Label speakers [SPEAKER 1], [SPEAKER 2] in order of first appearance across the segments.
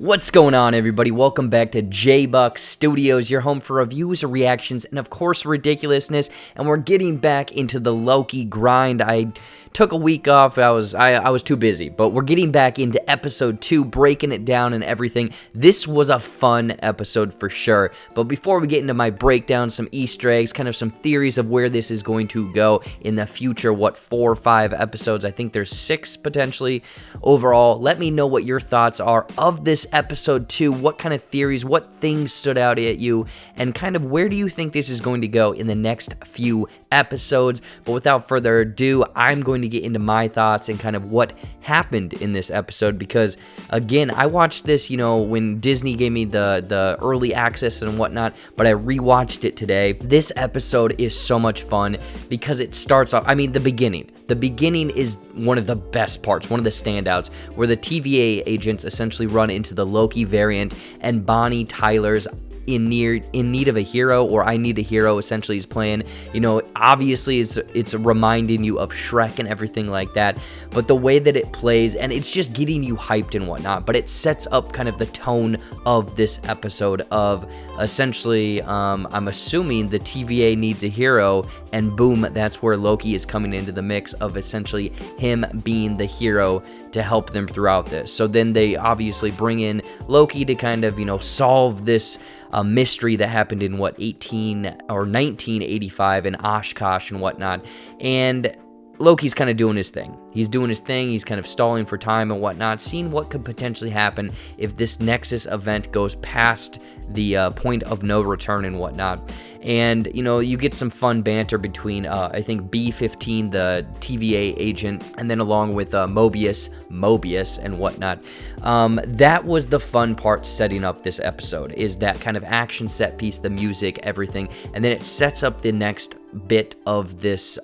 [SPEAKER 1] What's going on, everybody? Welcome back to JBuck Studios, your home for reviews, reactions, and of course ridiculousness. And we're getting back into the Loki grind. I took a week off. I was too busy, but we're getting back into episode 2, breaking it down and everything. This was a fun episode for sure. But before we get into my breakdown, some Easter eggs, kind of some theories of where this is going to go in the future. What 4 or 5 episodes? I think there's 6 potentially overall. Let me know what your thoughts are of this episode 2. What kind of theories, what things stood out at you, and kind of where do you think this is going to go in the next few episodes? But without further ado, I'm going to get into my thoughts and kind of what happened in this episode, because again, I watched this, when Disney gave me the early access and whatnot, but I rewatched it today. This episode is so much fun because it starts off, the beginning is one of the best parts, one of the standouts, where the TVA agents essentially run into the Loki variant, and Bonnie Tyler's in need of a hero, or I need a hero essentially is playing. Obviously it's reminding you of Shrek and everything like that, but the way that it plays, and it's just getting you hyped and whatnot, but it sets up kind of the tone of this episode of essentially I'm assuming the TVA needs a hero, and boom, that's where Loki is coming into the mix of essentially him being the hero to help them throughout this. So then they obviously bring in Loki to kind of solve this mystery that happened in 1985 in Oshkosh and whatnot, and Loki's kind of doing his thing. He's kind of stalling for time and whatnot, seeing what could potentially happen if this Nexus event goes past the point of no return and whatnot. And, you get some fun banter between, I think, B-15, the TVA agent, and then along with Mobius, and whatnot. That was the fun part setting up this episode, is that kind of action set piece, the music, everything. And then it sets up the next bit of this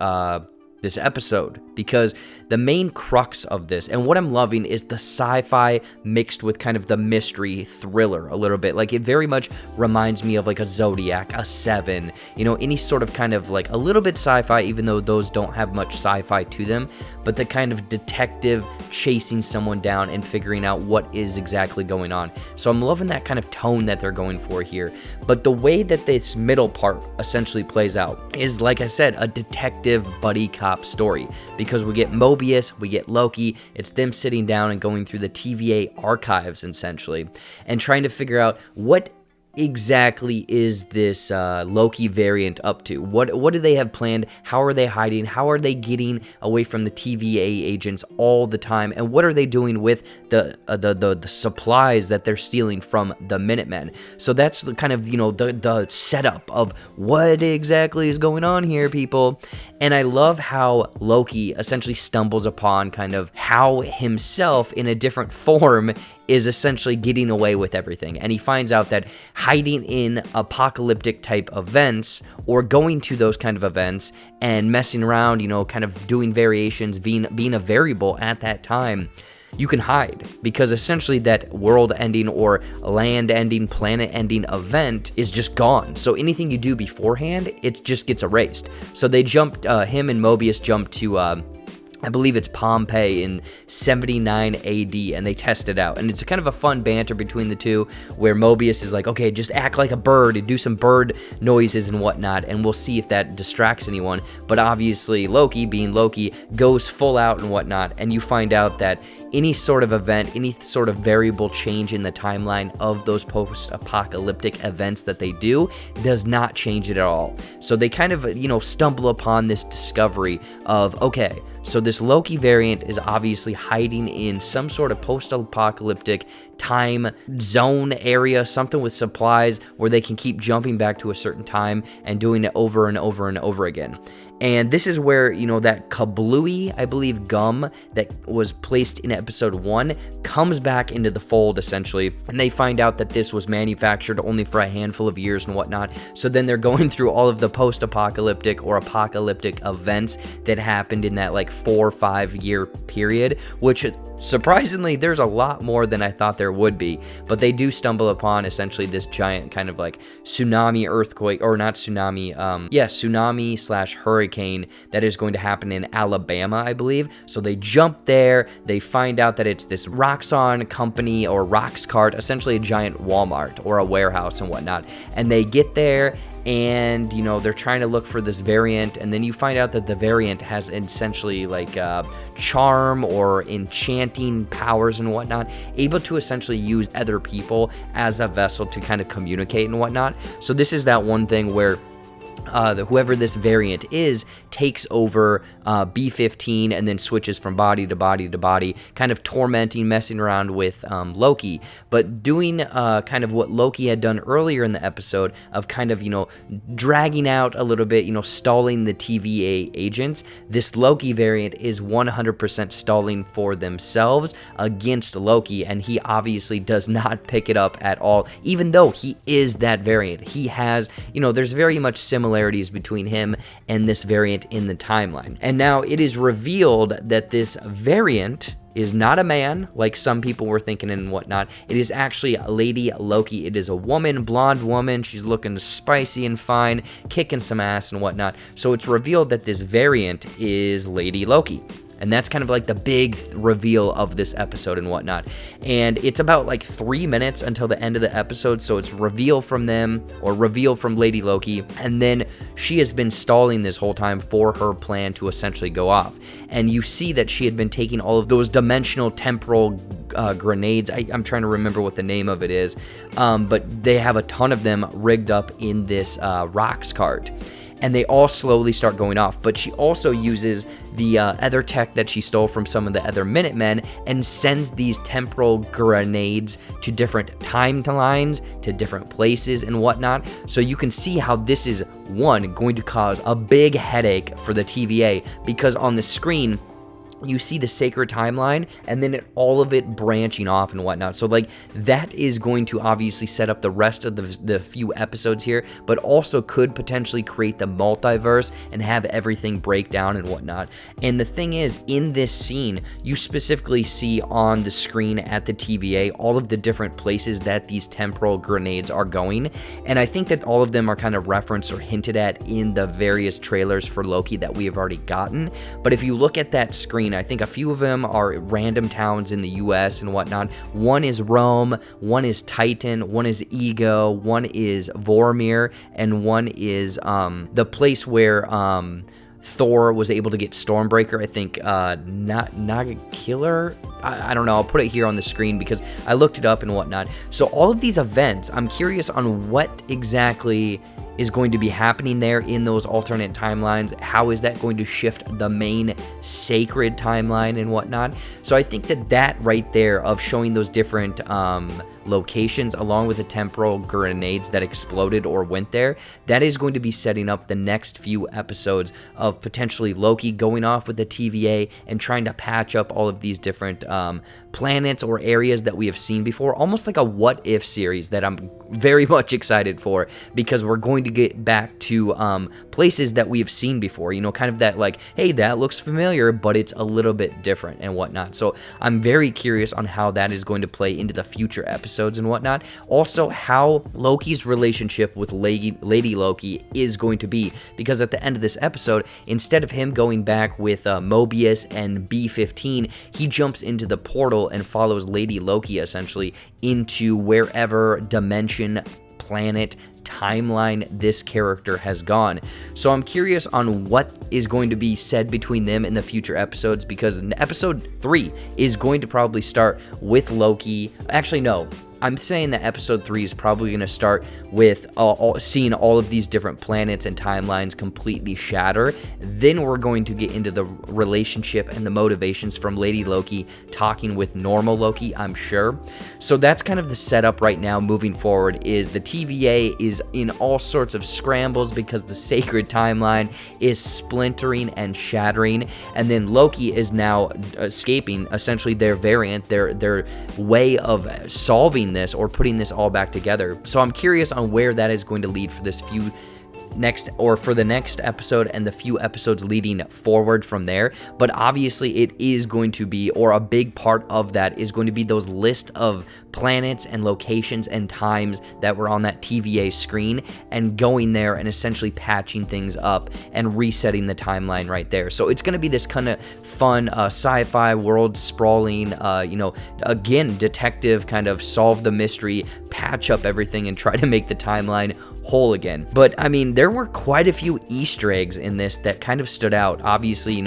[SPEAKER 1] episode, because the main crux of this, and what I'm loving, is the sci-fi mixed with kind of the mystery thriller a little bit. Like, it very much reminds me of like a Zodiac, a Seven, any sort of kind of like a little bit sci-fi, even though those don't have much sci-fi to them, but the kind of detective chasing someone down and figuring out what is exactly going on. So I'm loving that kind of tone that they're going for here. But the way that this middle part essentially plays out is, like I said, a detective buddy cop story, because we get Mobius, we get Loki. It's them sitting down and going through the TVA archives essentially and trying to figure out what exactly is this Loki variant up to? What do they have planned? How are they hiding? How are they getting away from the TVA agents all the time? And what are they doing with the supplies that they're stealing from the Minutemen? So that's the kind of the setup of what exactly is going on here, people. And I love how Loki essentially stumbles upon kind of how himself in a different form is essentially getting away with everything. And he finds out that hiding in apocalyptic type events, or going to those kind of events and messing around, kind of doing variations, being a variable at that time, you can hide, because essentially that world-ending or land-ending, planet-ending event is just gone. So anything you do beforehand, it just gets erased. So they jumped, him and Mobius jumped to I believe it's Pompeii in 79 AD, and they test it out. And it's kind of a fun banter between the two, where Mobius is like, okay, just act like a bird and do some bird noises and whatnot, and we'll see if that distracts anyone. But obviously Loki, being Loki, goes full out and whatnot, and you find out that any sort of event, any sort of variable change in the timeline of those post-apocalyptic events that they do does not change it at all. So they kind of, stumble upon this discovery of, okay, so this Loki variant is obviously hiding in some sort of post-apocalyptic time zone area, something with supplies where they can keep jumping back to a certain time and doing it over and over and over again. And this is where, that kablooey, I believe, gum that was placed in episode 1 comes back into the fold, essentially. And they find out that this was manufactured only for a handful of years and whatnot. So then they're going through all of the post-apocalyptic or apocalyptic events that happened in that 4 or 5 year period, which surprisingly, there's a lot more than I thought there would be, but they do stumble upon essentially this giant kind of like tsunami earthquake, or not tsunami, tsunami slash hurricane that is going to happen in Alabama, I believe. So they jump there, they find out that it's this Roxxon company or Roxcart, essentially a giant Walmart or a warehouse and whatnot, and they get there, and you know, they're trying to look for this variant, and then you find out that the variant has essentially like charm or enchanting powers and whatnot, able to essentially use other people as a vessel to kind of communicate and whatnot. So this is that one thing where whoever this variant is takes over B-15 and then switches from body to body to body, kind of tormenting, messing around with Loki, but doing kind of what Loki had done earlier in the episode of kind of, you know, dragging out a little bit, you know, stalling the TVA agents. This Loki variant is 100% stalling for themselves against Loki, and he obviously does not pick it up at all, even though he is that variant. He has, you know, there's very much similarities between him and this variant in the timeline. And now it is revealed that this variant is not a man, like some people were thinking and whatnot. It is actually Lady Loki. It is a woman, blonde woman. She's looking spicy and fine, kicking some ass and whatnot. So it's revealed that this variant is Lady Loki. And that's kind of like the big reveal of this episode and whatnot. And it's about like 3 minutes until the end of the episode. So it's reveal from them, or reveal from Lady Loki. And then she has been stalling this whole time for her plan to essentially go off. And you see that she had been taking all of those dimensional temporal grenades. I'm trying to remember what the name of it is. But they have a ton of them rigged up in this rocks cart. And they all slowly start going off. But she also uses the other tech that she stole from some of the other Minutemen and sends these temporal grenades to different timelines, to different places and whatnot. So you can see how this is, one, going to cause a big headache for the TVA, because on the screen, you see the sacred timeline and then all of it branching off and whatnot. So like that is going to obviously set up the rest of the few episodes here, but also could potentially create the multiverse and have everything break down and whatnot. And the thing is, in this scene, you specifically see on the screen at the TVA all of the different places that these temporal grenades are going. And I think that all of them are kind of referenced or hinted at in the various trailers for Loki that we have already gotten. But if you look at that screen, I think a few of them are random towns in the US and whatnot. One is Rome, one is Titan, one is Ego, one is Vormir, and one is the place where Thor was able to get Stormbreaker. I think Nagakiller. I don't know. I'll put it here on the screen because I looked it up and whatnot. So all of these events, I'm curious on what exactly is going to be happening there in those alternate timelines. How is that going to shift the main sacred timeline and whatnot? So I think that right there of showing those different locations along with the temporal grenades that exploded or went there, that is going to be setting up the next few episodes of potentially Loki going off with the TVA and trying to patch up all of these different planets or areas that we have seen before, almost like a what if series that I'm very much excited for, because we're going to get back to places that we have seen before, you know, kind of that like, hey, that looks familiar, but it's a little bit different and whatnot. So I'm very curious on how that is going to play into the future episodes and whatnot. Also, how Loki's relationship with Lady Loki is going to be, because at the end of this episode, instead of him going back with Mobius and B-15, he jumps into the portal and follows Lady Loki essentially into wherever dimension, planet, timeline this character has gone. So I'm curious on what is going to be said between them in the future episodes, because episode 3 is going to probably start with Loki. Actually, no. I'm saying that episode 3 is probably going to start with seeing all of these different planets and timelines completely shatter. Then we're going to get into the relationship and the motivations from Lady Loki talking with normal Loki, I'm sure. So that's kind of the setup right now moving forward, is the TVA is in all sorts of scrambles because the sacred timeline is splintering and shattering. And then Loki is now escaping essentially their variant, their way of solving this or putting this all back together. So I'm curious on where that is going to lead for this for the next episode and the few episodes leading forward from there. But obviously it is going to be, or a big part of that is going to be those list of planets and locations and times that were on that TVA screen, and going there and essentially patching things up and resetting the timeline right there. So it's going to be this kind of fun sci-fi world sprawling, again, detective kind of solve the mystery, patch up everything, and try to make the timeline whole again. But I mean, there were quite a few Easter eggs in this that kind of stood out. Obviously,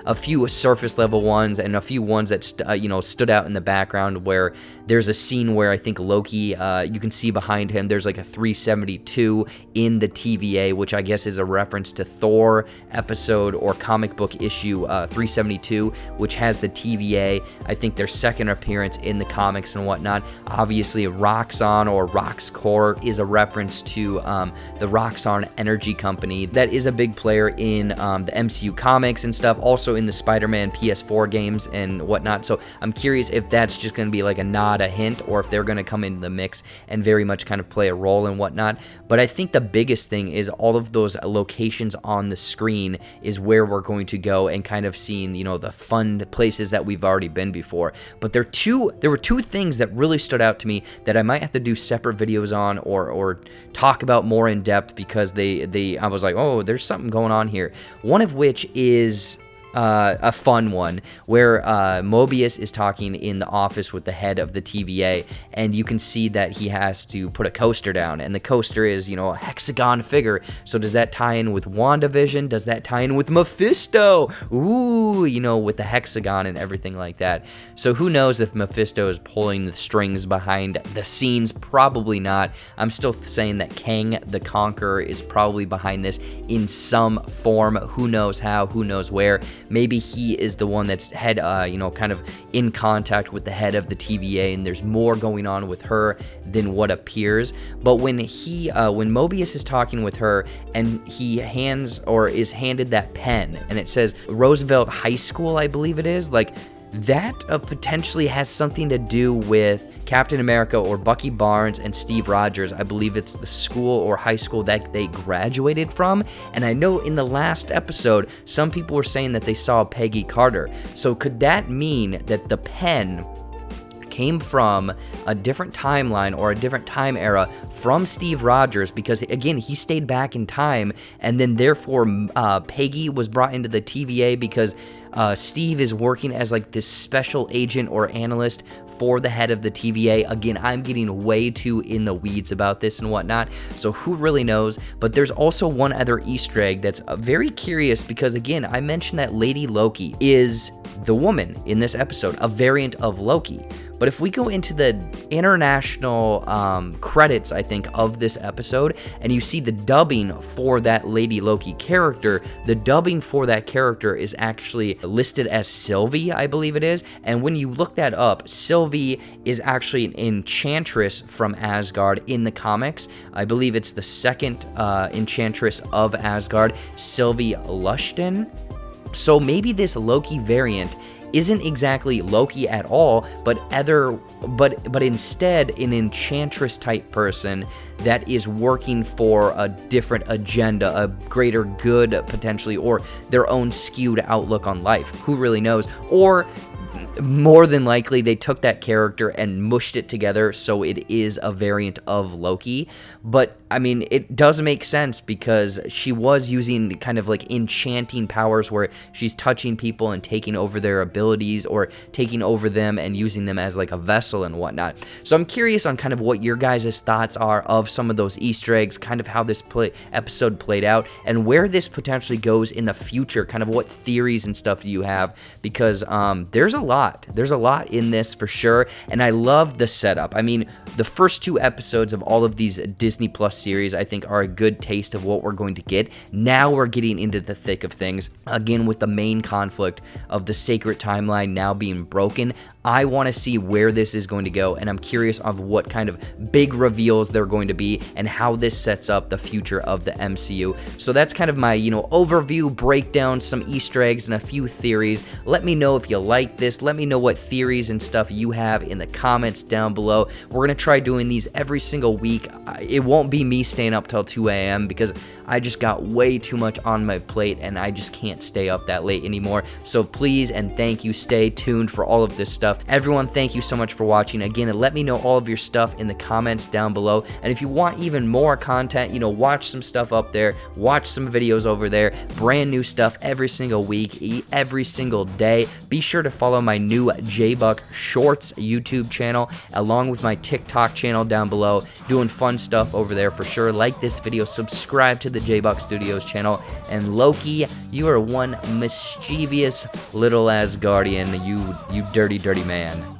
[SPEAKER 1] a few surface level ones and a few ones that stood out in the background, where there's a scene where I think Loki, you can see behind him, there's like a 372 in the TVA, which I guess is a reference to Thor episode or comic book issue 372, which has the TVA, I think their second appearance in the comics and whatnot. Obviously, Roxxon or Roxcorp is a reference to the Roxxon Energy Company that is a big player in the MCU comics and stuff, also in the Spider-Man PS4 games and whatnot. So I'm curious if that's just going to be like a nod, a hint, or if they're going to come into the mix and very much kind of play a role and whatnot. But I think the biggest thing is all of those locations on the screen is where we're going to go and kind of seeing, the fun places that we've already been before. But there were two things that really stood out to me that I might have to do separate videos on or talk about more in depth, because I was like, oh, there's something going on here. One of which is a fun one where Mobius is talking in the office with the head of the TVA, and you can see that he has to put a coaster down, and the coaster is, a hexagon figure. So does that tie in with WandaVision? Does that tie in with Mephisto? Ooh, with the hexagon and everything like that. So who knows if Mephisto is pulling the strings behind the scenes? Probably not. I'm still saying that Kang the Conqueror is probably behind this in some form. Who knows how? Who knows where? Maybe he is the one that's kind of in contact with the head of the TVA, and there's more going on with her than what appears. But when Mobius is talking with her, and he is handed that pen, and it says Roosevelt High School, I believe it is, like, that potentially has something to do with Captain America or Bucky Barnes and Steve Rogers. I believe it's the school or high school that they graduated from. And I know in the last episode, some people were saying that they saw Peggy Carter. So could that mean that the pen came from a different timeline or a different time era from Steve Rogers, because again, he stayed back in time, and then therefore Peggy was brought into the TVA because Steve is working as like this special agent or analyst for the head of the TVA. Again, I'm getting way too in the weeds about this and whatnot, so who really knows? But there's also one other Easter egg that's very curious, because again, I mentioned that Lady Loki is the woman in this episode, a variant of Loki. But if we go into the international credits, I think, of this episode, and you see the dubbing for that Lady Loki character, the dubbing for that character is actually listed as Sylvie, I believe it is. And when you look that up, Sylvie is actually an enchantress from Asgard in the comics. I believe it's the second enchantress of Asgard, Sylvie Lushton. So maybe this Loki variant isn't exactly Loki at all, but instead an enchantress type person that is working for a different agenda, a greater good potentially, or their own skewed outlook on life. Who really knows? Or more than likely, they took that character and mushed it together so it is a variant of Loki. But I mean, it does make sense because she was using kind of like enchanting powers where she's touching people and taking over their abilities or taking over them and using them as like a vessel and whatnot. So I'm curious on kind of what your guys' thoughts are of some of those Easter eggs, kind of how this episode played out and where this potentially goes in the future, kind of what theories and stuff do you have, because there's a lot in this for sure, and I love the setup. I mean, the first 2 episodes of all of these Disney Plus series, I think, are a good taste of what we're going to get. Now we're getting into the thick of things, again, with the main conflict of the sacred timeline now being broken. I want to see where this is going to go, and I'm curious of what kind of big reveals they're going to be and how this sets up the future of the MCU. So that's kind of my, overview, breakdown, some Easter eggs, and a few theories. Let me know if you like this. Let me know what theories and stuff you have in the comments down below. We're going to try doing these every single week. It won't be me staying up till 2 a.m. because I just got way too much on my plate and I just can't stay up that late anymore. So please and thank you, stay tuned for all of this stuff. Everyone, thank you so much for watching. Again, let me know all of your stuff in the comments down below. And if you want even more content, you know, watch some stuff up there, watch some videos over there, brand new stuff every single week, every single day. Be sure to follow my new JBuck Shorts YouTube channel along with my TikTok channel down below, doing fun stuff over there for sure. Like this video, subscribe to the JBuck Studios channel, and Loki, you are one mischievous little Asgardian, you dirty man.